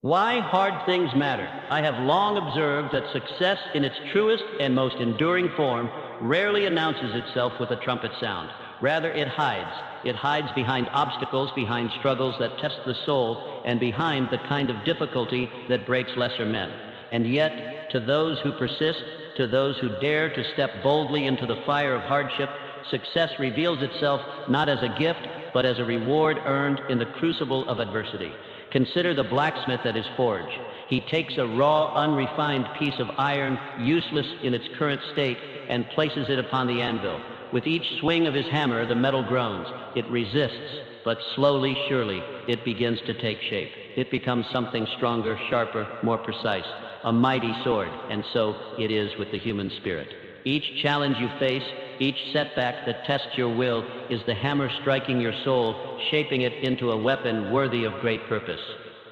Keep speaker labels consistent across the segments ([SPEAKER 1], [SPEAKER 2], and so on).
[SPEAKER 1] Why hard things matter. I have long observed that success in its truest and most enduring form rarely announces itself with a trumpet sound. Rather, it hides. It hides behind obstacles, behind struggles that test the soul, and behind the kind of difficulty that breaks lesser men. And yet, to those who persist, to those who dare to step boldly into the fire of hardship, success reveals itself not as a gift, but as a reward earned in the crucible of adversity. Consider the blacksmith at his forge. He takes a raw, unrefined piece of iron, useless in its current state, and places it upon the anvil. With each swing of his hammer, the metal groans. It resists, but slowly, surely, it begins to take shape. It becomes something stronger, sharper, more precise, a mighty sword. And so it is with the human spirit. Each challenge you face, each setback that tests your will, is the hammer striking your soul, shaping it into a weapon worthy of great purpose.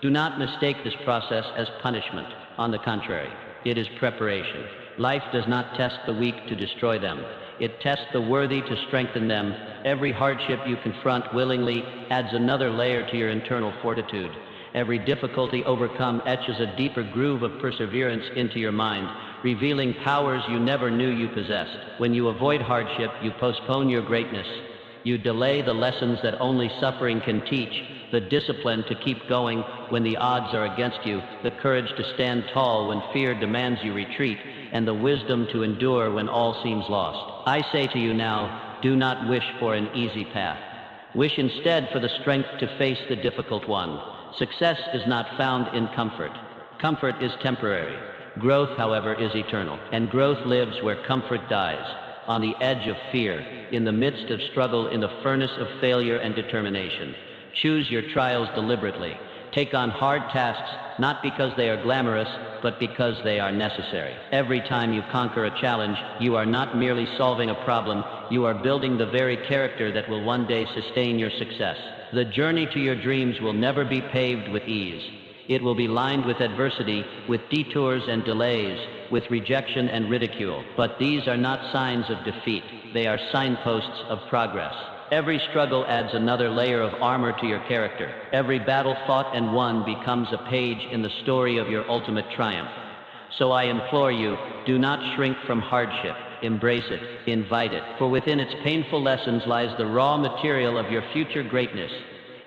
[SPEAKER 1] Do not mistake this process as punishment. On the contrary, it is preparation. Life does not test the weak to destroy them. It tests the worthy to strengthen them. Every hardship you confront willingly adds another layer to your internal fortitude. Every difficulty overcome etches a deeper groove of perseverance into your mind, revealing powers you never knew you possessed. When you avoid hardship, you postpone your greatness. You delay the lessons that only suffering can teach, the discipline to keep going when the odds are against you, the courage to stand tall when fear demands you retreat, and the wisdom to endure when all seems lost. I say to you now, do not wish for an easy path. Wish instead for the strength to face the difficult one. Success is not found in comfort. Comfort is temporary. Growth, however, is eternal, and growth lives where comfort dies, on the edge of fear, in the midst of struggle, in the furnace of failure and determination. Choose your trials deliberately. Take on hard tasks, not because they are glamorous, but because they are necessary. Every time you conquer a challenge, you are not merely solving a problem, you are building the very character that will one day sustain your success. The journey to your dreams will never be paved with ease. It will be lined with adversity, with detours and delays, with rejection and ridicule. But these are not signs of defeat. They are signposts of progress. Every struggle adds another layer of armor to your character. Every battle fought and won becomes a page in the story of your ultimate triumph. So I implore you, do not shrink from hardship. Embrace it, invite it, for within its painful lessons lies the raw material of your future greatness.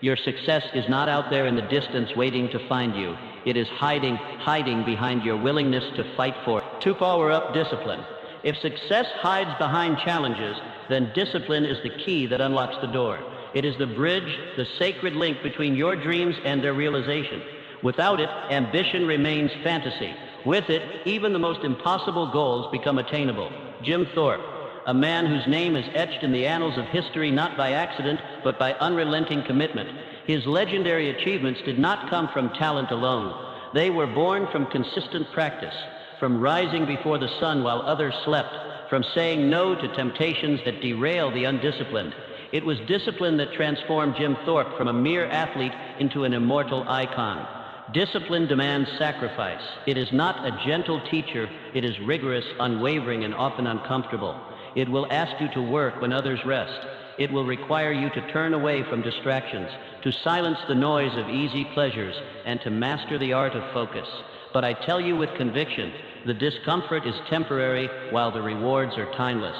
[SPEAKER 1] Your success is not out there in the distance waiting to find you. It is hiding behind your willingness to fight for it. To power up discipline. If success hides behind challenges, then discipline is the key that unlocks the door. It is the bridge, the sacred link between your dreams and their realization. Without it, ambition remains fantasy. With it, even the most impossible goals become attainable. Jim Thorpe, a man whose name is etched in the annals of history not by accident, but by unrelenting commitment. His legendary achievements did not come from talent alone. They were born from consistent practice, from rising before the sun while others slept, from saying no to temptations that derail the undisciplined. It was discipline that transformed Jim Thorpe from a mere athlete into an immortal icon. Discipline demands sacrifice. It is not a gentle teacher. It is rigorous, unwavering, and often uncomfortable. It will ask you to work when others rest. It will require you to turn away from distractions, to silence the noise of easy pleasures, and to master the art of focus. But I tell you with conviction, the discomfort is temporary while the rewards are timeless.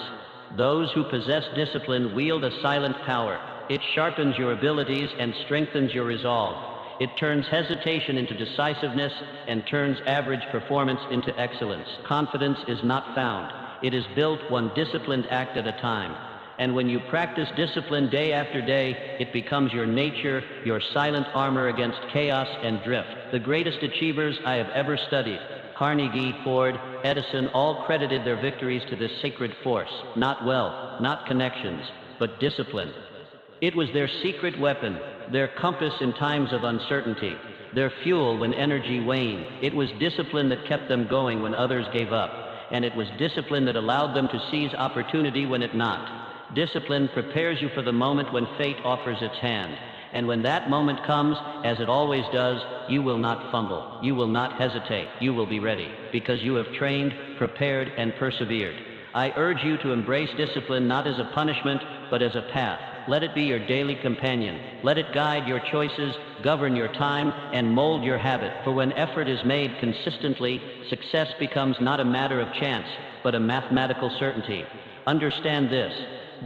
[SPEAKER 1] Those who possess discipline wield a silent power. It sharpens your abilities and strengthens your resolve. It turns hesitation into decisiveness and turns average performance into excellence. Confidence is not found. It is built one disciplined act at a time. And when you practice discipline day after day, it becomes your nature, your silent armor against chaos and drift. The greatest achievers I have ever studied, Carnegie, Ford, Edison, all credited their victories to this sacred force. Not wealth, not connections, but discipline. It was their secret weapon, their compass in times of uncertainty, their fuel when energy waned. It was discipline that kept them going when others gave up. And it was discipline that allowed them to seize opportunity when it not. Discipline prepares you for the moment when fate offers its hand. And when that moment comes, as it always does, you will not fumble. You will not hesitate. You will be ready, because you have trained, prepared, and persevered. I urge you to embrace discipline not as a punishment, but as a path. Let it be your daily companion. Let it guide your choices, govern your time, and mold your habit. For when effort is made consistently, success becomes not a matter of chance, but a mathematical certainty. Understand this.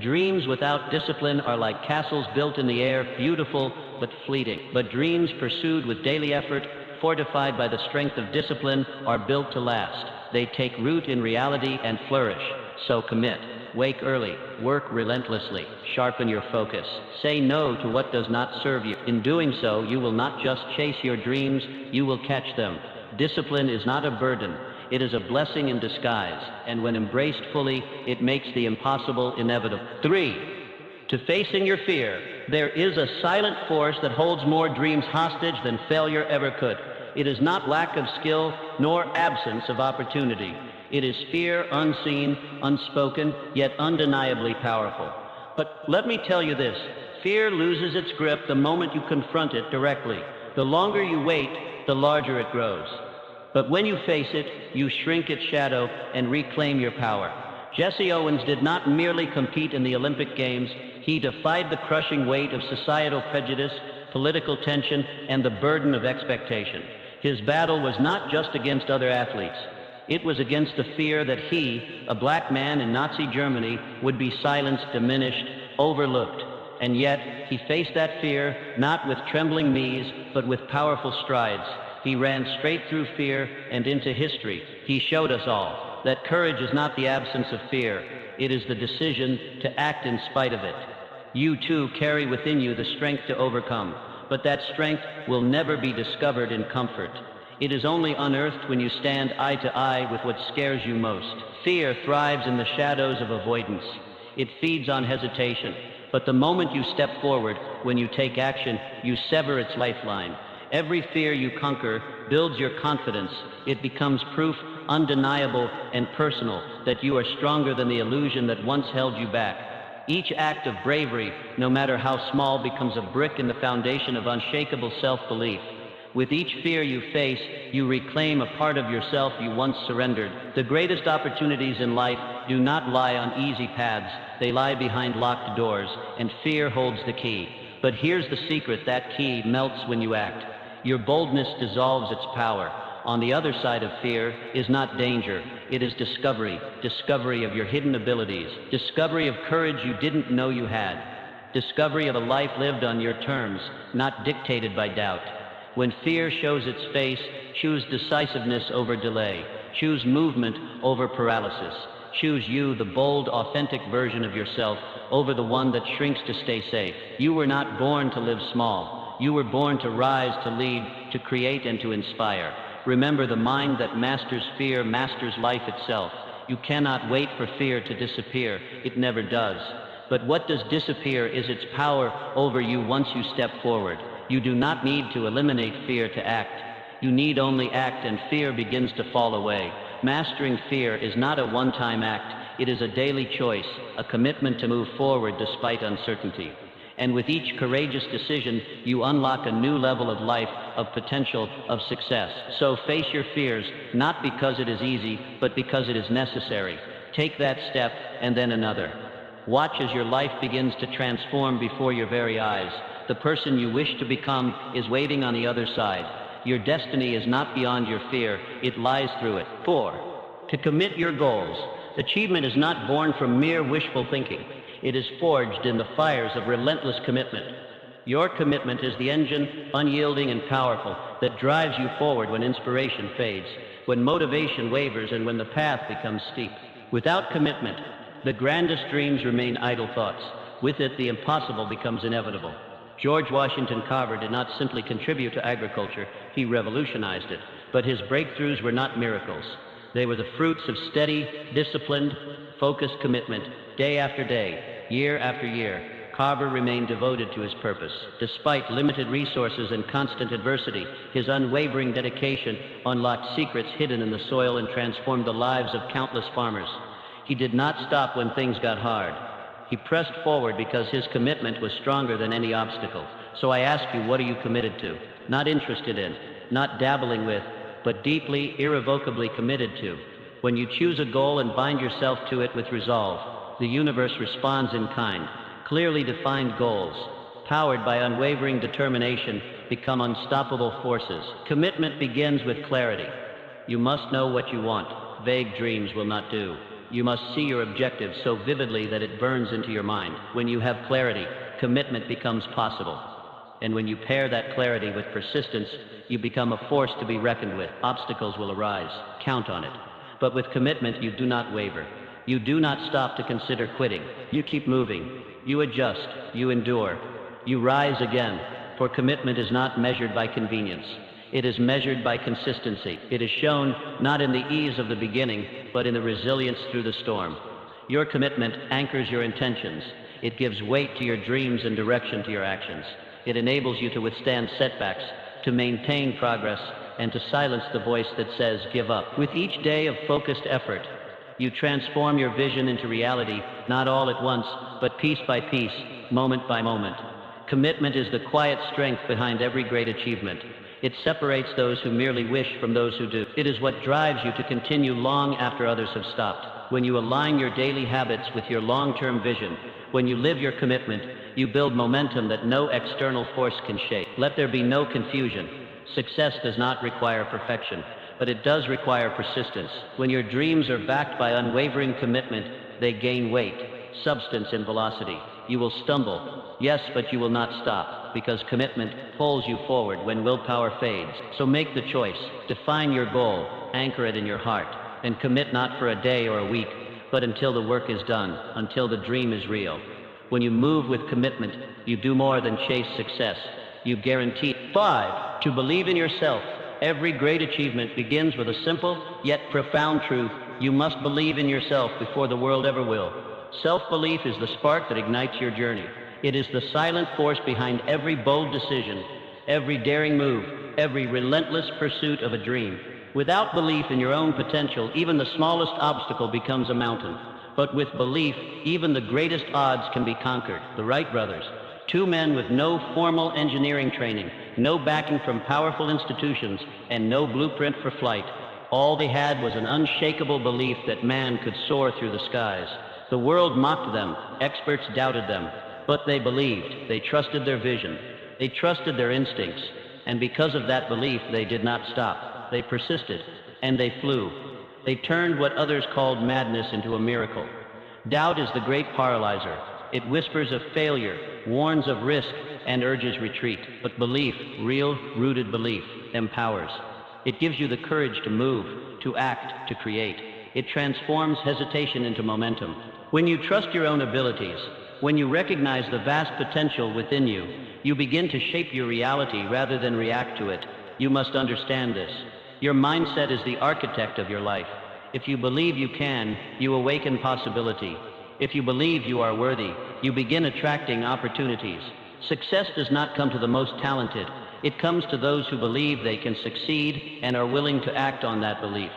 [SPEAKER 1] Dreams without discipline are like castles built in the air, beautiful but fleeting. But dreams pursued with daily effort, fortified by the strength of discipline, are built to last. They take root in reality and flourish. So commit. Wake early, work relentlessly, sharpen your focus. Say no to what does not serve you. In doing so, you will not just chase your dreams, you will catch them. Discipline is not a burden, it is a blessing in disguise, and when embraced fully, it makes the impossible inevitable. 3. To facing your fear, there is a silent force that holds more dreams hostage than failure ever could. It is not lack of skill, nor absence of opportunity. It is fear, unseen, unspoken, yet undeniably powerful. But let me tell you this, fear loses its grip the moment you confront it directly. The longer you wait, the larger it grows. But when you face it, you shrink its shadow and reclaim your power. Jesse Owens did not merely compete in the Olympic Games, he defied the crushing weight of societal prejudice, political tension, and the burden of expectation. His battle was not just against other athletes. It was against the fear that he, a black man in Nazi Germany, would be silenced, diminished, overlooked. And yet, he faced that fear, not with trembling knees, but with powerful strides. He ran straight through fear and into history. He showed us all that courage is not the absence of fear. It is the decision to act in spite of it. You too carry within you the strength to overcome, but that strength will never be discovered in comfort. It is only unearthed when you stand eye to eye with what scares you most. Fear thrives in the shadows of avoidance. It feeds on hesitation. But the moment you step forward, when you take action, you sever its lifeline. Every fear you conquer builds your confidence. It becomes proof, undeniable and personal, that you are stronger than the illusion that once held you back. Each act of bravery, no matter how small, becomes a brick in the foundation of unshakable self-belief. With each fear you face, you reclaim a part of yourself you once surrendered. The greatest opportunities in life do not lie on easy paths. They lie behind locked doors, and fear holds the key. But here's the secret, that key melts when you act. Your boldness dissolves its power. On the other side of fear is not danger, it is discovery. Discovery of your hidden abilities. Discovery of courage you didn't know you had. Discovery of a life lived on your terms, not dictated by doubt. When fear shows its face, choose decisiveness over delay. Choose movement over paralysis. Choose you, the bold, authentic version of yourself, over the one that shrinks to stay safe. You were not born to live small. You were born to rise, to lead, to create, and to inspire. Remember, the mind that masters fear masters life itself. You cannot wait for fear to disappear. It never does. But what does disappear is its power over you once you step forward. You do not need to eliminate fear to act. You need only act, and fear begins to fall away. Mastering fear is not a one-time act. It is a daily choice, a commitment to move forward despite uncertainty. And with each courageous decision, you unlock a new level of life, of potential, of success. So face your fears, not because it is easy, but because it is necessary. Take that step, and then another. Watch as your life begins to transform before your very eyes. The person you wish to become is waiting on the other side. Your destiny is not beyond your fear, it lies through it. 4. To commit your goals. Achievement is not born from mere wishful thinking. It is forged in the fires of relentless commitment. Your commitment is the engine, unyielding and powerful, that drives you forward when inspiration fades, when motivation wavers, and when the path becomes steep. Without commitment, the grandest dreams remain idle thoughts. With it, the impossible becomes inevitable. George Washington Carver did not simply contribute to agriculture, he revolutionized it. But his breakthroughs were not miracles. They were the fruits of steady, disciplined, focused commitment, day after day, year after year. Carver remained devoted to his purpose. Despite limited resources and constant adversity, his unwavering dedication unlocked secrets hidden in the soil and transformed the lives of countless farmers. He did not stop when things got hard. He pressed forward because his commitment was stronger than any obstacle. So I ask you, what are you committed to? Not interested in, not dabbling with, but deeply, irrevocably committed to. When you choose a goal and bind yourself to it with resolve, the universe responds in kind. Clearly defined goals, powered by unwavering determination, become unstoppable forces. Commitment begins with clarity. You must know what you want. Vague dreams will not do. You must see your objective so vividly that it burns into your mind. When you have clarity, commitment becomes possible. And when you pair that clarity with persistence, you become a force to be reckoned with. Obstacles will arise. Count on it. But with commitment, you do not waver. You do not stop to consider quitting. You keep moving. You adjust. You endure. You rise again. For commitment is not measured by convenience. It is measured by consistency. It is shown not in the ease of the beginning, but in the resilience through the storm. Your commitment anchors your intentions. It gives weight to your dreams and direction to your actions. It enables you to withstand setbacks, to maintain progress, and to silence the voice that says, give up. With each day of focused effort, you transform your vision into reality, not all at once, but piece by piece, moment by moment. Commitment is the quiet strength behind every great achievement. It separates those who merely wish from those who do. It is what drives you to continue long after others have stopped. When you align your daily habits with your long-term vision, when you live your commitment, you build momentum that no external force can shake. Let there be no confusion. Success does not require perfection, but it does require persistence. When your dreams are backed by unwavering commitment, they gain weight, substance, and velocity. You will stumble, yes, but you will not stop, because commitment pulls you forward when willpower fades. So make the choice. Define your goal, anchor it in your heart, and commit not for a day or a week, but until the work is done, until the dream is real. When you move with commitment, you do more than chase success. You guarantee. 5. To believe in yourself. Every great achievement begins with a simple yet profound truth. You must believe in yourself before the world ever will. Self-belief is the spark that ignites your journey. It is the silent force behind every bold decision, every daring move, every relentless pursuit of a dream. Without belief in your own potential, even the smallest obstacle becomes a mountain. But with belief, even the greatest odds can be conquered. The Wright brothers, two men with no formal engineering training, no backing from powerful institutions, and no blueprint for flight. All they had was an unshakable belief that man could soar through the skies. The world mocked them, experts doubted them, but they believed. They trusted their vision. They trusted their instincts. And because of that belief, they did not stop. They persisted, and they flew. They turned what others called madness into a miracle. Doubt is the great paralyzer. It whispers of failure, warns of risk, and urges retreat. But belief, real, rooted belief, empowers. It gives you the courage to move, to act, to create. It transforms hesitation into momentum. When you trust your own abilities, when you recognize the vast potential within you, you begin to shape your reality rather than react to it. You must understand this. Your mindset is the architect of your life. If you believe you can, you awaken possibility. If you believe you are worthy, you begin attracting opportunities. Success does not come to the most talented. It comes to those who believe they can succeed and are willing to act on that belief.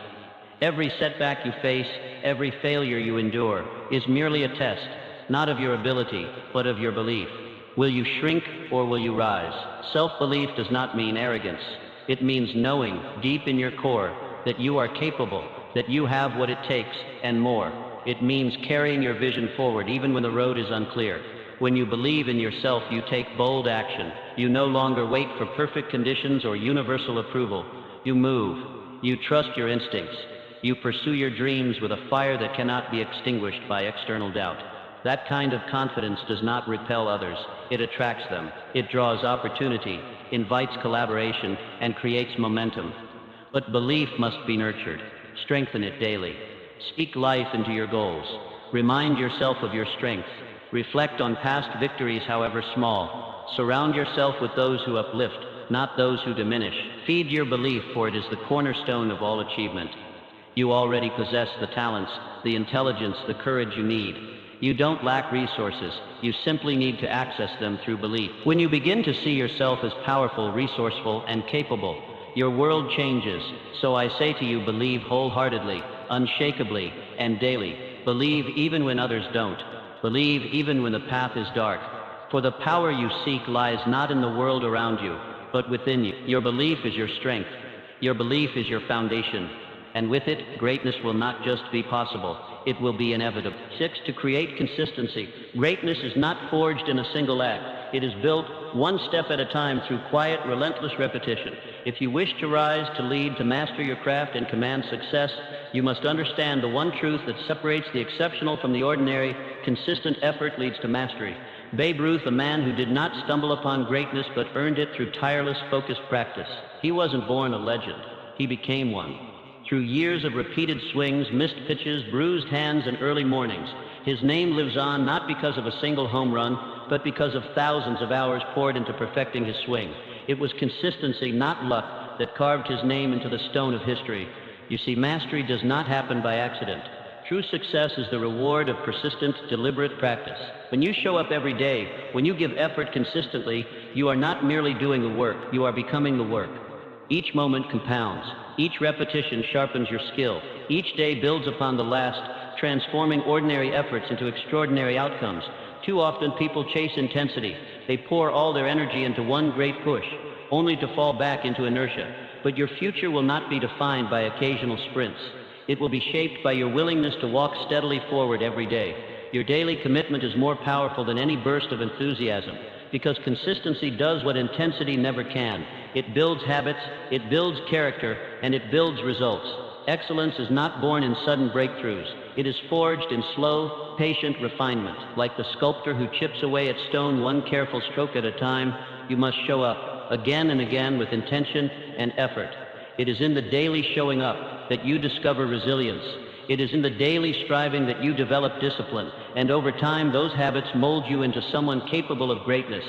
[SPEAKER 1] Every setback you face, every failure you endure, is merely a test, not of your ability, but of your belief. Will you shrink or will you rise? Self-belief does not mean arrogance. It means knowing deep in your core that you are capable, that you have what it takes, and more. It means carrying your vision forward even when the road is unclear. When you believe in yourself, you take bold action. You no longer wait for perfect conditions or universal approval. You move. You trust your instincts. You pursue your dreams with a fire that cannot be extinguished by external doubt. That kind of confidence does not repel others. It attracts them. It draws opportunity, invites collaboration, and creates momentum. But belief must be nurtured. Strengthen it daily. Speak life into your goals. Remind yourself of your strength. Reflect on past victories, however small. Surround yourself with those who uplift, not those who diminish. Feed your belief, for it is the cornerstone of all achievement. You already possess the talents, the intelligence, the courage you need. You don't lack resources. You simply need to access them through belief. When you begin to see yourself as powerful, resourceful, and capable, your world changes. So I say to you, believe wholeheartedly, unshakably, and daily. Believe even when others don't. Believe even when the path is dark. For the power you seek lies not in the world around you, but within you. Your belief is your strength. Your belief is your foundation. and with it, greatness will not just be possible, it will be inevitable. 6. To create consistency. Greatness is not forged in a single act. It is built one step at a time through quiet, relentless repetition. If you wish to rise, to lead, to master your craft, and command success, you must understand the one truth that separates the exceptional from the ordinary. Consistent effort leads to mastery. Babe Ruth, a man who did not stumble upon greatness but earned it through tireless, focused practice. He wasn't born a legend. He became one. Through years of repeated swings, missed pitches, bruised hands, and early mornings, his name lives on not because of a single home run, but because of thousands of hours poured into perfecting his swing. It was consistency, not luck, that carved his name into the stone of history. You see, mastery does not happen by accident. True success is the reward of persistent, deliberate practice. When you show up every day, when you give effort consistently, you are not merely doing the work, you are becoming the work. Each moment compounds. Each repetition sharpens your skill. Each day builds upon the last, transforming ordinary efforts into extraordinary outcomes. Too often people chase intensity. They pour all their energy into one great push, only to fall back into inertia. But your future will not be defined by occasional sprints. It will be shaped by your willingness to walk steadily forward every day. Your daily commitment is more powerful than any burst of enthusiasm, because consistency does what intensity never can. It builds habits, it builds character, and it builds results. Excellence is not born in sudden breakthroughs. It is forged in slow, patient refinement. Like the sculptor who chips away at stone one careful stroke at a time, you must show up again and again with intention and effort. It is in the daily showing up that you discover resilience. It is in the daily striving that you develop discipline, and over time those habits mold you into someone capable of greatness.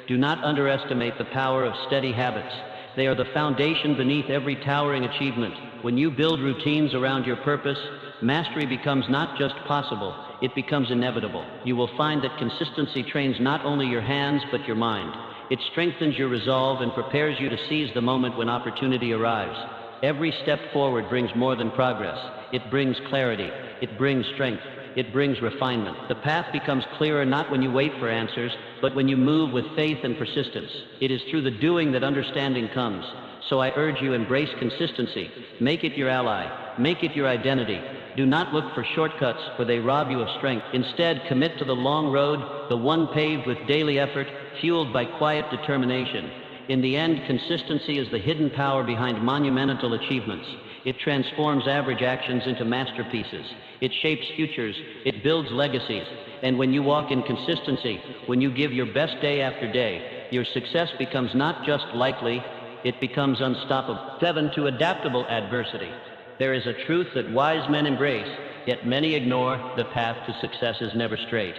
[SPEAKER 1] Do not underestimate the power of steady habits. They are the foundation beneath every towering achievement. When you build routines around your purpose, mastery becomes not just possible, it becomes inevitable. You will find that consistency trains not only your hands but your mind. It strengthens your resolve and prepares you to seize the moment when opportunity arrives. Every step forward brings more than progress. It brings clarity. It brings strength. It brings refinement. The path becomes clearer not when you wait for answers, but when you move with faith and persistence. It is through the doing that understanding comes. So I urge you, embrace consistency. Make it your ally. Make it your identity. Do not look for shortcuts, for they rob you of strength. Instead, commit to the long road, the one paved with daily effort, fueled by quiet determination. In the end, consistency is the hidden power behind monumental achievements. It transforms average actions into masterpieces. It shapes futures. It builds legacies. And when you walk in consistency, when you give your best day after day, your success becomes not just likely, it becomes unstoppable. 7. To adaptable adversity. There is a truth that wise men embrace, yet many ignore. The path to success is never straight.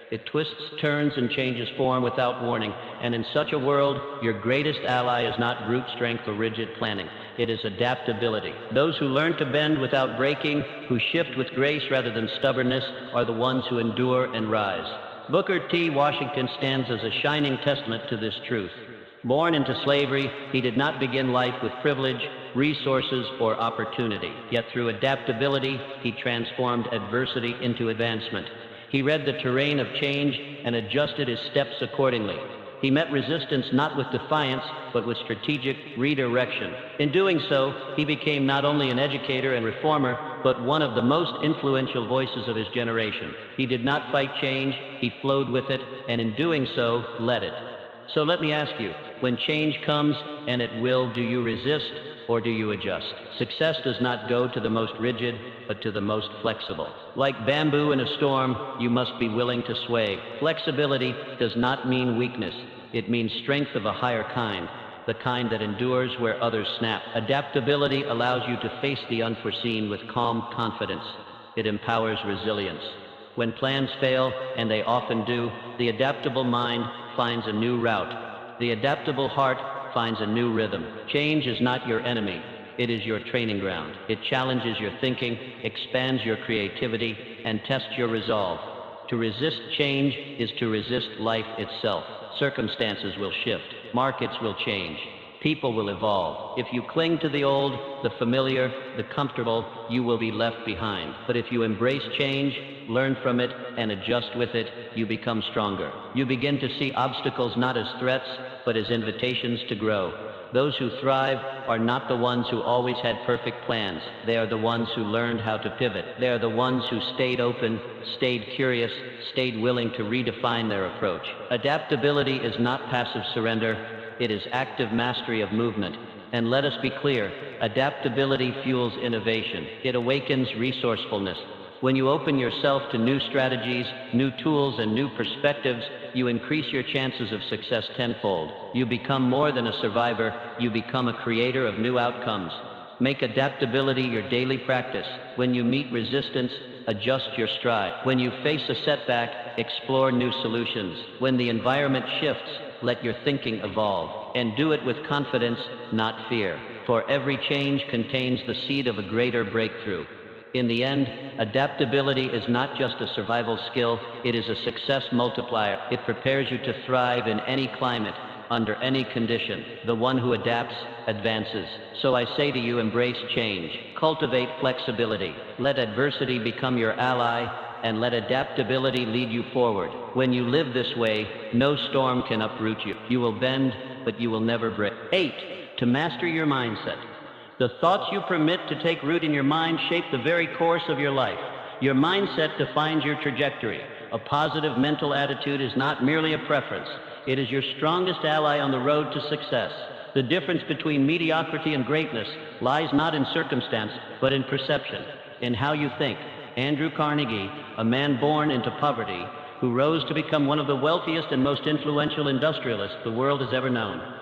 [SPEAKER 1] It twists, turns, and changes form without warning. And in such a world, your greatest ally is not brute strength or rigid planning. It is adaptability. Those who learn to bend without breaking, who shift with grace rather than stubbornness, are the ones who endure and rise. Booker T. Washington stands as a shining testament to this truth. Born into slavery, he did not begin life with privilege, resources, or opportunity. Yet through adaptability, he transformed adversity into advancement. He read the terrain of change and adjusted his steps accordingly. He met resistance not with defiance, but with strategic redirection. In doing so, he became not only an educator and reformer, but one of the most influential voices of his generation. He did not fight change, he flowed with it, and in doing so, led it. So let me ask you, when change comes, and it will, do you resist or do you adjust? Success does not go to the most rigid, but to the most flexible. Like bamboo in a storm, you must be willing to sway. Flexibility does not mean weakness. It means strength of a higher kind, the kind that endures where others snap. Adaptability allows you to face the unforeseen with calm confidence. It empowers resilience. When plans fail, and they often do, the adaptable mind finds a new route. The adaptable heart finds a new rhythm. Change is not your enemy. It is your training ground. It challenges your thinking, expands your creativity, and tests your resolve. To resist change is to resist life itself. Circumstances will shift. Markets will change. People will evolve. If you cling to the old, the familiar, the comfortable, you will be left behind. But if you embrace change, learn from it, and adjust with it, you become stronger. You begin to see obstacles not as threats, but as invitations to grow. Those who thrive are not the ones who always had perfect plans. They are the ones who learned how to pivot. They are the ones who stayed open, stayed curious, stayed willing to redefine their approach. Adaptability is not passive surrender. It is active mastery of movement. And let us be clear, adaptability fuels innovation. It awakens resourcefulness. When you open yourself to new strategies, new tools, and new perspectives, you increase your chances of success tenfold. You become more than a survivor, you become a creator of new outcomes. Make adaptability your daily practice. When you meet resistance, adjust your stride. When you face a setback, explore new solutions. When the environment shifts, let your thinking evolve. And do it with confidence, not fear. For every change contains the seed of a greater breakthrough. In the end, adaptability is not just a survival skill, it is a success multiplier. It prepares you to thrive in any climate, under any condition. The one who adapts, advances. So I say to you, embrace change. Cultivate flexibility. Let adversity become your ally, and let adaptability lead you forward. When you live this way, no storm can uproot you. You will bend, but you will never break. 8. To master your mindset. The thoughts you permit to take root in your mind shape the very course of your life. Your mindset defines your trajectory. A positive mental attitude is not merely a preference. It is your strongest ally on the road to success. The difference between mediocrity and greatness lies not in circumstance, but in perception, in how you think. Andrew Carnegie, a man born into poverty, who rose to become one of the wealthiest and most influential industrialists the world has ever known.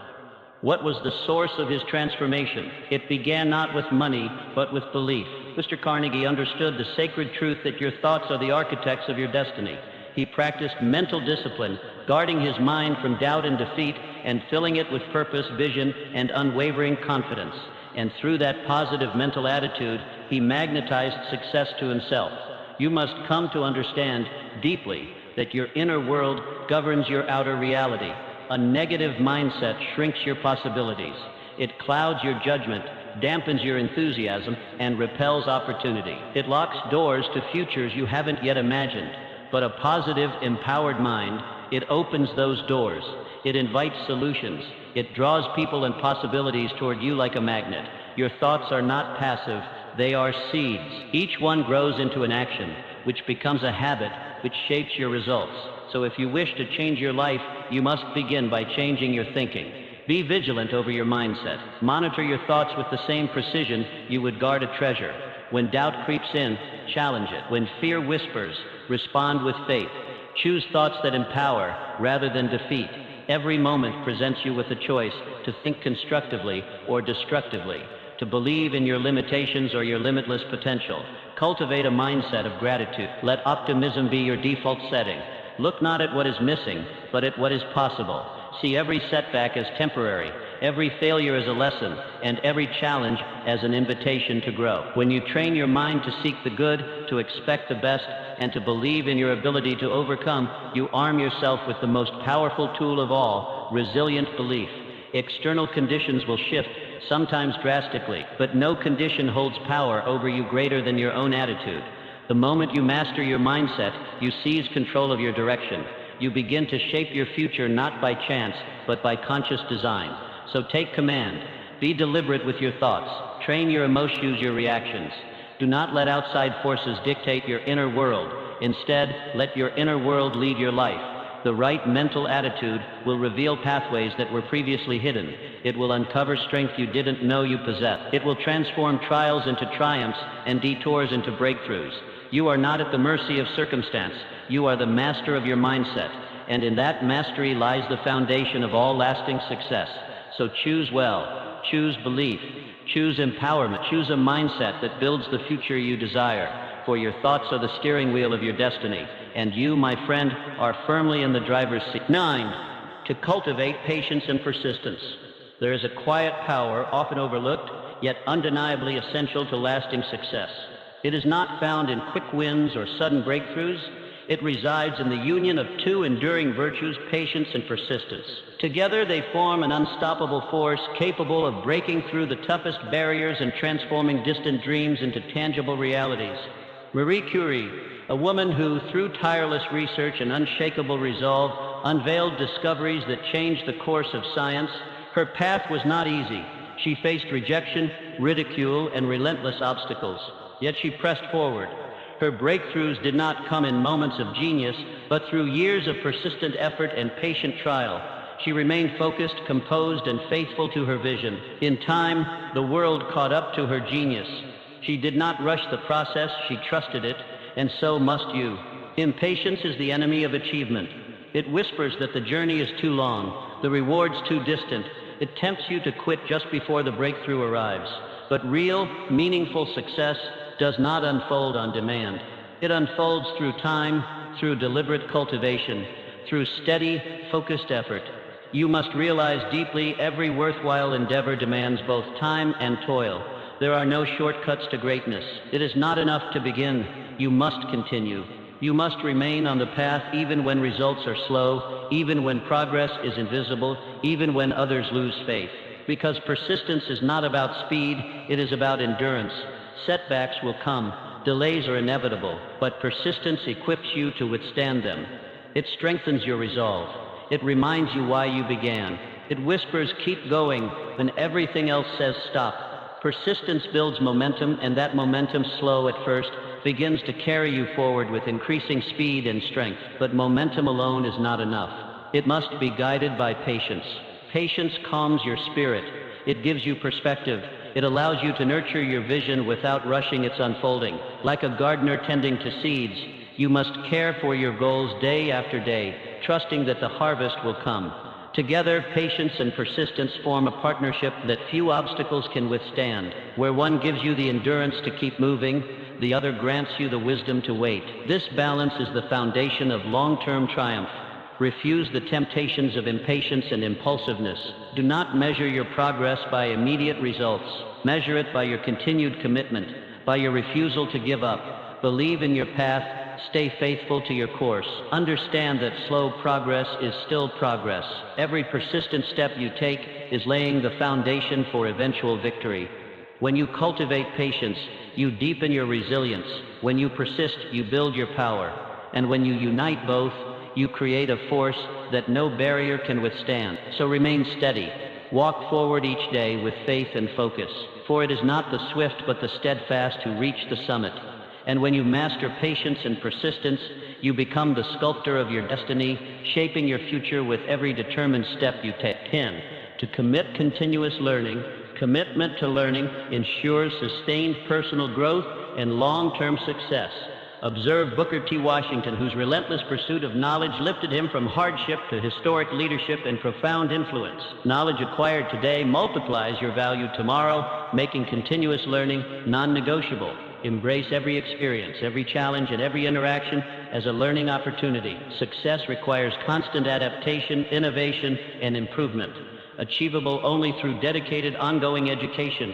[SPEAKER 1] What was the source of his transformation? It began not with money, but with belief. Mr. Carnegie understood the sacred truth that your thoughts are the architects of your destiny. He practiced mental discipline, guarding his mind from doubt and defeat, and filling it with purpose, vision, and unwavering confidence. And through that positive mental attitude, he magnetized success to himself. You must come to understand deeply that your inner world governs your outer reality. A negative mindset shrinks your possibilities. It clouds your judgment, dampens your enthusiasm, and repels opportunity. It locks doors to futures you haven't yet imagined. But a positive, empowered mind, it opens those doors. It invites solutions. It draws people and possibilities toward you like a magnet. Your thoughts are not passive, they are seeds. Each one grows into an action, which becomes a habit, which shapes your results. So if you wish to change your life, you must begin by changing your thinking. Be vigilant over your mindset. Monitor your thoughts with the same precision you would guard a treasure. When doubt creeps in, challenge it. When fear whispers, respond with faith. Choose thoughts that empower rather than defeat. Every moment presents you with a choice to think constructively or destructively, to believe in your limitations or your limitless potential. Cultivate a mindset of gratitude. Let optimism be your default setting. Look not at what is missing, but at what is possible. See every setback as temporary, every failure as a lesson, and every challenge as an invitation to grow. When you train your mind to seek the good, to expect the best, and to believe in your ability to overcome, you arm yourself with the most powerful tool of all, resilient belief. External conditions will shift, sometimes drastically, but no condition holds power over you greater than your own attitude. The moment you master your mindset, you seize control of your direction. You begin to shape your future not by chance, but by conscious design. So take command. Be deliberate with your thoughts. Train your emotions, your reactions. Do not let outside forces dictate your inner world. Instead, let your inner world lead your life. The right mental attitude will reveal pathways that were previously hidden. It will uncover strength you didn't know you possessed. It will transform trials into triumphs and detours into breakthroughs. You are not at the mercy of circumstance. You are the master of your mindset, and in that mastery lies the foundation of all lasting success. So choose well, choose belief, choose empowerment, choose a mindset that builds the future you desire, for your thoughts are the steering wheel of your destiny, and you, my friend, are firmly in the driver's seat. 9. To cultivate patience and persistence. There is a quiet power, often overlooked, yet undeniably essential to lasting success. It is not found in quick wins or sudden breakthroughs. It resides in the union of two enduring virtues, patience and persistence. Together they form an unstoppable force capable of breaking through the toughest barriers and transforming distant dreams into tangible realities. Marie Curie, a woman who, through tireless research and unshakable resolve, unveiled discoveries that changed the course of science, Her path was not easy. She faced rejection, ridicule, and relentless obstacles. Yet she pressed forward. Her breakthroughs did not come in moments of genius, but through years of persistent effort and patient trial. She remained focused, composed, and faithful to her vision. In time, the world caught up to her genius. She did not rush the process, she trusted it, and so must you. Impatience is the enemy of achievement. It whispers that the journey is too long, the rewards too distant. It tempts you to quit just before the breakthrough arrives. But real, meaningful success does not unfold on demand. It unfolds through time, through deliberate cultivation, through steady, focused effort. You must realize deeply every worthwhile endeavor demands both time and toil. There are no shortcuts to greatness. It is not enough to begin. You must continue. You must remain on the path even when results are slow, even when progress is invisible, even when others lose faith. Because persistence is not about speed, it is about endurance. Setbacks will come, delays are inevitable, but persistence equips you to withstand them. It strengthens your resolve. It reminds you why you began. It whispers, keep going, when everything else says stop. Persistence builds momentum, and that momentum, slow at first, begins to carry you forward with increasing speed and strength. But momentum alone is not enough. It must be guided by patience. Patience calms your spirit. It gives you perspective. It allows you to nurture your vision without rushing its unfolding. Like a gardener tending to seeds, you must care for your goals day after day, trusting that the harvest will come. Together, patience and persistence form a partnership that few obstacles can withstand. Where one gives you the endurance to keep moving, the other grants you the wisdom to wait. This balance is the foundation of long-term triumph. Refuse the temptations of impatience and impulsiveness. Do not measure your progress by immediate results. Measure it by your continued commitment, by your refusal to give up. Believe in your path. Stay faithful to your course. Understand that slow progress is still progress. Every persistent step you take is laying the foundation for eventual victory. When you cultivate patience, you deepen your resilience. When you persist, you build your power. And when you unite both, you create a force that no barrier can withstand. So remain steady. Walk forward each day with faith and focus. For it is not the swift but the steadfast who reach the summit. And when you master patience and persistence, you become the sculptor of your destiny, shaping your future with every determined step you take. 10. To commit continuous learning. Commitment to learning ensures sustained personal growth and long-term success. Observe Booker T. Washington, whose relentless pursuit of knowledge lifted him from hardship to historic leadership and profound influence. Knowledge acquired today multiplies your value tomorrow, making continuous learning non-negotiable. Embrace every experience, every challenge, and every interaction as a learning opportunity. Success requires constant adaptation, innovation, and improvement, achievable only through dedicated ongoing education.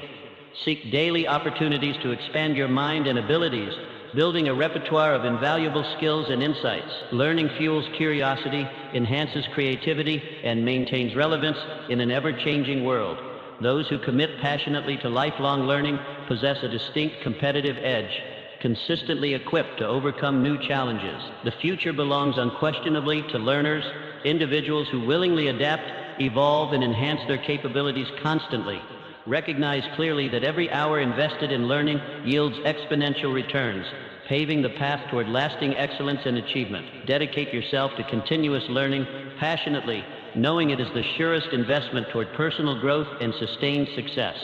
[SPEAKER 1] Seek daily opportunities to expand your mind and abilities, building a repertoire of invaluable skills and insights. Learning fuels curiosity, enhances creativity, and maintains relevance in an ever-changing world. Those who commit passionately to lifelong learning possess a distinct competitive edge, consistently equipped to overcome new challenges. The future belongs unquestionably to learners, individuals who willingly adapt, evolve, and enhance their capabilities constantly. Recognize clearly that every hour invested in learning yields exponential returns, paving the path toward lasting excellence and achievement. Dedicate yourself to continuous learning passionately, knowing it is the surest investment toward personal growth and sustained success.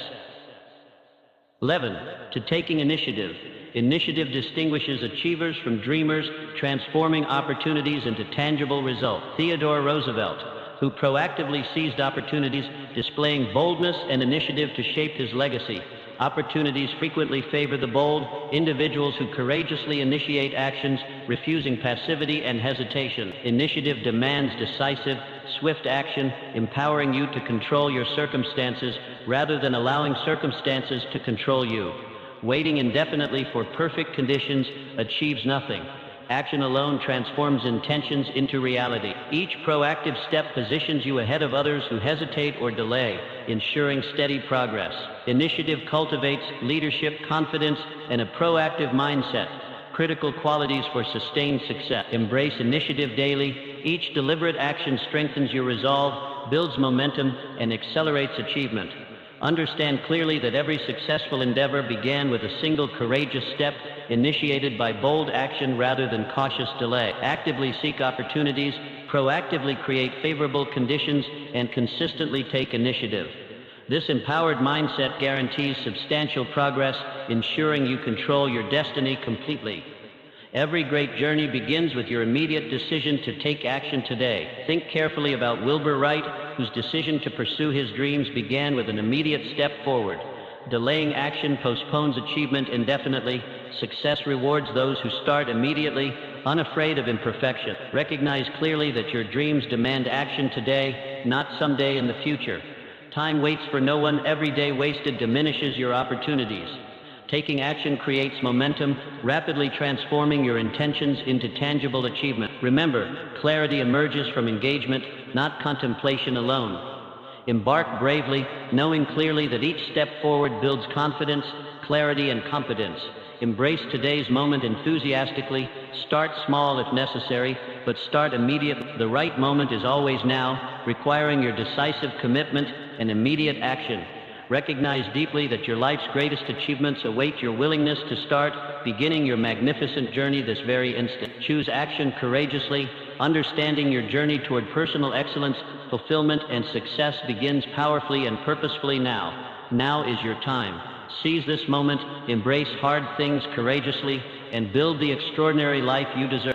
[SPEAKER 1] 11. To taking initiative. Initiative distinguishes achievers from dreamers, transforming opportunities into tangible results. Theodore Roosevelt, who proactively seized opportunities, displaying boldness and initiative to shape his legacy. Opportunities frequently favor the bold, individuals who courageously initiate actions, refusing passivity and hesitation. Initiative demands decisive, swift action, empowering you to control your circumstances rather than allowing circumstances to control you. Waiting indefinitely for perfect conditions achieves nothing. Action alone transforms intentions into reality. Each proactive step positions you ahead of others who hesitate or delay, ensuring steady progress. Initiative cultivates leadership, confidence, and a proactive mindset, critical qualities for sustained success. Embrace initiative daily. Each deliberate action strengthens your resolve, builds momentum, and accelerates achievement. Understand clearly that every successful endeavor began with a single courageous step initiated by bold action rather than cautious delay. Actively seek opportunities, proactively create favorable conditions, and consistently take initiative. This empowered mindset guarantees substantial progress, ensuring you control your destiny completely. Every great journey begins with your immediate decision to take action today. Think carefully about Wilbur Wright, whose decision to pursue his dreams began with an immediate step forward. Delaying action postpones achievement indefinitely. Success rewards those who start immediately, unafraid of imperfection. Recognize clearly that your dreams demand action today, not someday in the future. Time waits for no one. Every day wasted diminishes your opportunities. Taking action creates momentum, rapidly transforming your intentions into tangible achievement. Remember, clarity emerges from engagement, not contemplation alone. Embark bravely, knowing clearly that each step forward builds confidence, clarity, and competence. Embrace today's moment enthusiastically. Start small if necessary, but start immediately. The right moment is always now, requiring your decisive commitment and immediate action. Recognize deeply that your life's greatest achievements await your willingness to start, beginning your magnificent journey this very instant. Choose action courageously, understanding your journey toward personal excellence, fulfillment, and success begins powerfully and purposefully now. Now is your time. Seize this moment, embrace hard things courageously, and build the extraordinary life you deserve.